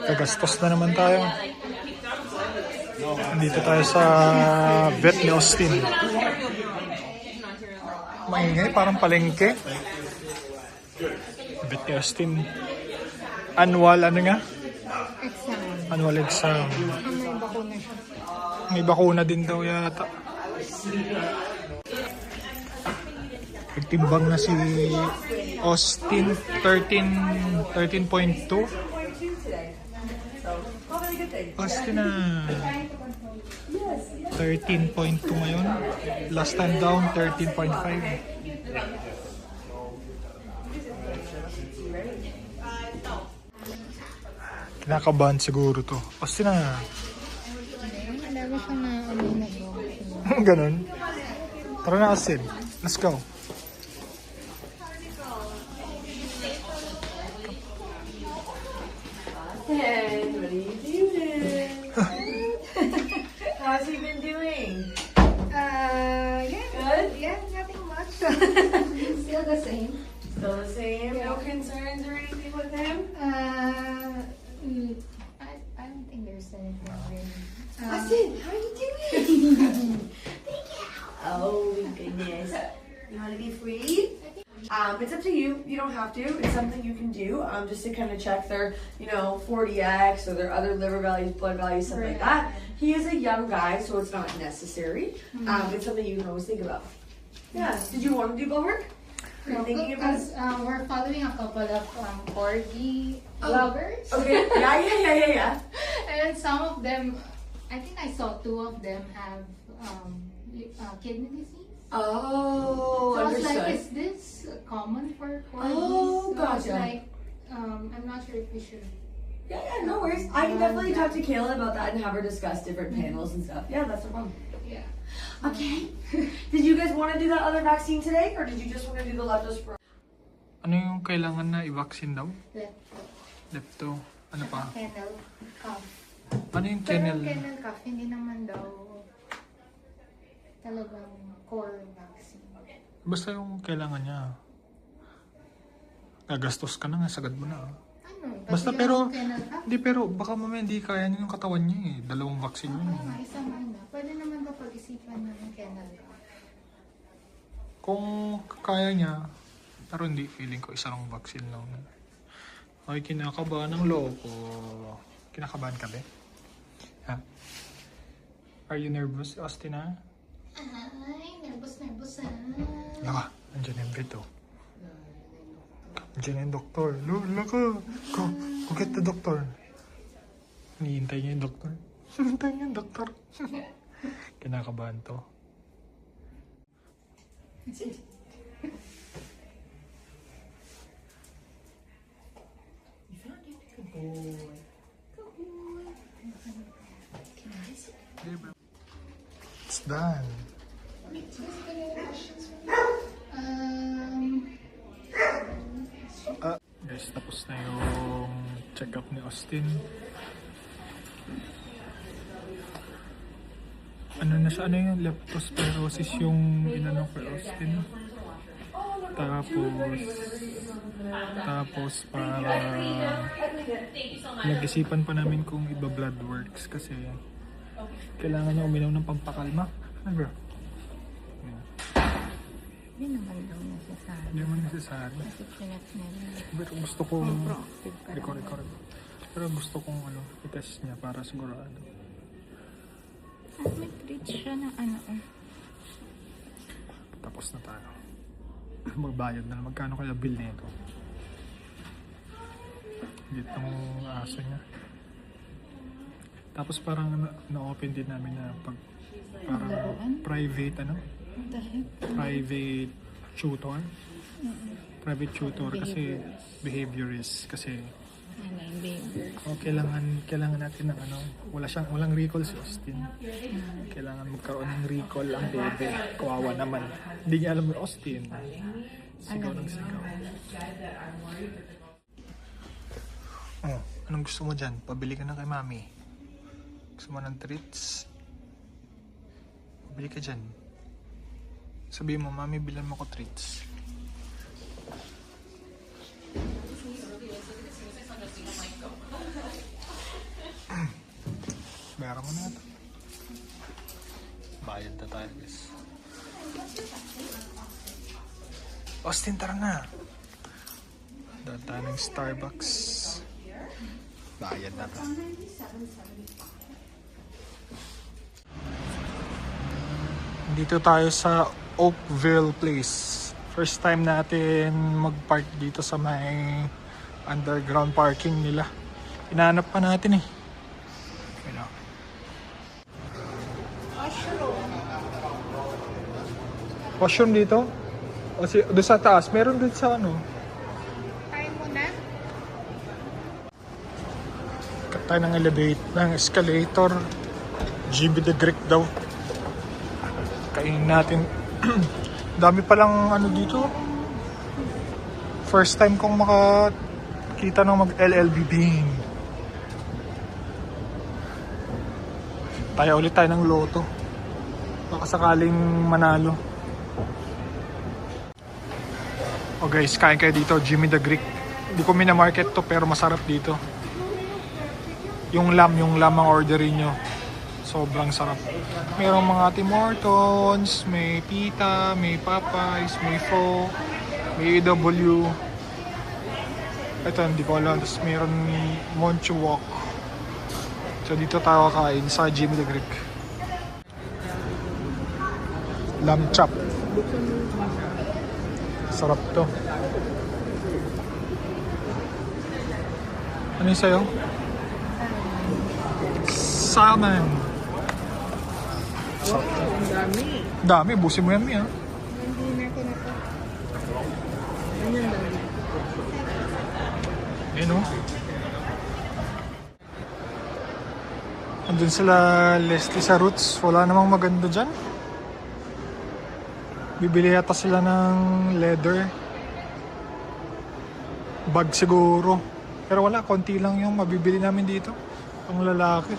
Kagastos na naman tayo. Dito tayo sa vet ni Austin. Maingay, parang palengke. Vet ni Austin. Annual, ano nga? Exam. Annual exam. May bakuna siya. May bakuna din daw yata. Nagtimbang na si Austin, 13.2. Austin na 13.2 ngayon. Last time down, 13.5. Kinakabahan siguro to. Austin na. Alam siya na ano na go. Ganon. Tara na, Austin. Let's go. Hey, what are you doing? How's he been doing? Yeah. Good? Yeah, nothing much. Still the same. Still the same? No concerns or anything with him? I don't think there's anything really. Austin, how are you doing? Thank you. Oh, goodness. You want to be free? It's up to you. You don't have to. It's something you can do just to kind of check their, 40X or their other liver values, blood values, something like that. He is a young guy, so it's not necessary. It's something you can always think about. Yeah. Did you want to do blood work? Are you thinking about it? Because we're following a couple of corgi bloggers. Okay. Yeah. And some of them, I think I saw 2 of them have kidney disease. Oh, So I was understood. like, is this common for corgis? Oh, So I was gotcha. like, I'm not sure if we should. Yeah, no worries. I can definitely talk to Kayla about that and have her discuss different panels and stuff. Yeah, that's no problem. Yeah. Okay. Did you guys want to do that other vaccine today, or did you just want to do the leptospira? Ano yung kailangan na i-vaccine daw? Lepto. Lepto. Ano pa? Kennel cough. Ano yung Pero kennel? kennel cough, hindi naman daw talagang core vaccine. Basta yung kailangan niya. Gagastos ka na nga, sagad mo na. Ano? Basta Pati pero, yung kennel cough? hindi pero baka mamaya hindi kaya niya yung katawan niya eh. 2 vaccine yun. Oo nga, isang ano. Pwede naman daw pag-isipan ng kennel cough. Kung kaya niya, pero hindi, feeling ko isang vaccine lang. Ay, kinakabahan ng loko. Kinakabahan ka ba? Ha? Are you nervous, Austin, ha? Ay, nervous ah. Laka, andyan yung vet, oh. Andyan yung doktor. Laka, go get the doctor. Hinihintay niya yung doktor. Hinihintay niya yung doktor. Kinakabahan to. You found it. Good boy. It's done. Guys, tapos na yung check-up ni Austin. Ano na siya? Ano yung leptospirosis yung inano kay Austin? Tapos para nag-isipan pa namin kung iba blood works kasi kailangan niya uminom ng pampakalma. Ano bro? Hindi naman daw necessary. Hindi mo necessary. Kasi check nila. Pero gusto kong Proactive ka record. Pero gusto kong i-test niya para sigurado. At may treat siya na ano. Tapos na tayo. Magbayad na. Magkano kaya bill nito? Dito ng aso niya. Tapos parang na-open din namin na parang private What the heck? private tutor. Private tutor kasi behaviorist kasi Ano yung baby? kailangan natin ng walang recall si Austin. Kailangan magkaroon ng recall ang bebe. Kawawa naman. Hindi niya alam yung Austin. Sigaw ng sigaw. Oh, anong gusto mo dyan? Pabili ka na kay mami. Gusto mo ng treats? Pabili ka dyan. Sabihin mo, mami, bilan mo ko treats. mo na ito. Bayad na tayo, guys. Austin, tara na. Dahil tayo ng Starbucks. Bayad na to. Dito tayo sa Oakville Place. First time natin mag-park dito sa may underground parking nila. Hinahanap pa natin eh. You know. Washroom dito? O doon sa taas, meron doon sa ano? Tayo muna. Kat tayo ng escalator. GB the Greek daw. Kainin natin. Dami palang ano dito. First time kong makakita ng mag-LLB bean. Tayo ulit tayo ng loto. Baka sakaling manalo. Oh guys, kain kayo dito, Jimmy the Greek. Hindi ko minamarket to pero masarap dito. Yung lamb ang orderin nyo. Sobrang sarap. Merong mga Tim Hortons, may pita, may Popeyes, may pho, may EW. Ito, hindi ko alam. Tapos meron Monchu Wok. So dito tayo kain sa Jimmy the Greek. Lamb chop. Sarap to. Ano yung sa'yo? Salmon. Sarap to. Ang dami. Dami, busin mo yan, Mia. Dinner ko na to. Ganyan dami. Ayun o. Andun sila Leslie sa Roots. Wala namang maganda dyan. Bibili yata sila ng leather bag siguro. Pero wala, konti lang yung mabibili namin dito. Pang lalaki.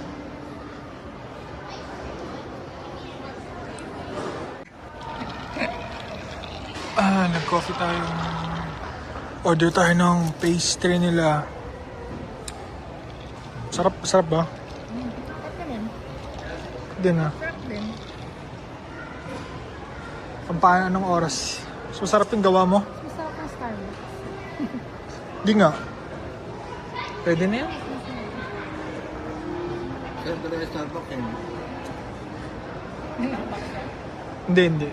Nag-coffee tayo. Order tayo ng pastry nila. Sarap ba? Sarap naman. Din ah. Sarap din. Paano anong oras? So sarap yung gawa mo? Masarap ang Starbucks. Di nga. Pwede na yan? Siyempre, Starbucks yan. Hindi.